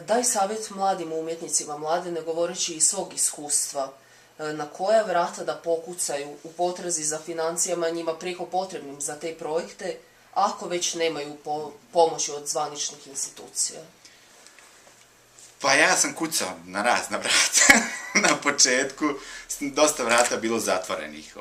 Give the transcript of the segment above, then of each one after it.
Daj savjet mladim umjetnicima, mlade ne govoreći iz svog iskustva, na koja vrata da pokucaju u potrazi za financijama njima prijeko potrebnim za te projekte, ako već nemaju pomoći od zvaničnih institucija? Pa ja sam kucao na razna vrata. Na početku dosta vrata bilo zatvorenih.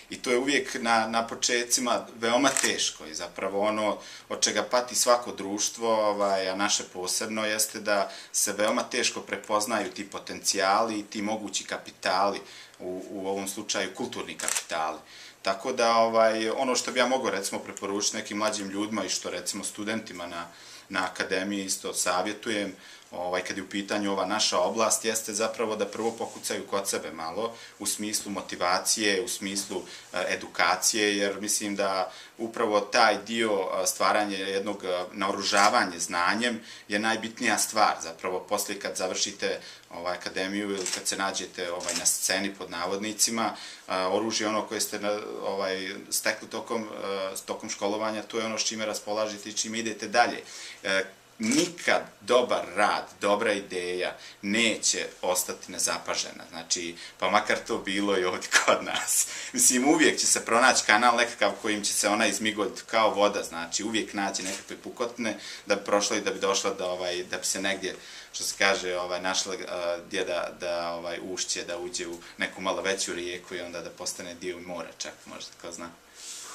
I to je uvijek na početcima veoma teško. I zapravo ono od čega pati svako društvo, a naše posebno, jeste da se veoma teško prepoznaju ti potencijali i ti mogući kapitali, u ovom slučaju kulturni kapitali. Tako da ono što bi ja mogao recimo preporučiti nekim mlađim ljudima i što recimo studentima na akademiji isto savjetujem, kad je u pitanju ova naša oblast, jeste zapravo da prvo pokucaju kod sebe malo, u smislu motivacije, u smislu edukacije, jer mislim da upravo taj dio stvaranja jednog naoružavanja znanjem je najbitnija stvar. Zapravo, poslije kad završite akademiju ili kad se nađete na sceni pod navodnicima, oružje ono koje ste stekli tokom školovanja, to je ono s čime raspolažete i čime idete dalje. Nikad dobar rad, dobra ideja neće ostati nezapažena, znači, pa makar to bilo i ovdje kod nas. Mislim, uvijek će se pronaći kanal nekakav kojim će se ona izmigoljiti kao voda, znači, uvijek naći nekakve pukotine da bi prošla i da bi došla da bi se negdje, što se kaže, našla gdje da ušće, da uđe u neku malo veću rijeku i onda da postane dio mora čak, možda, ko zna.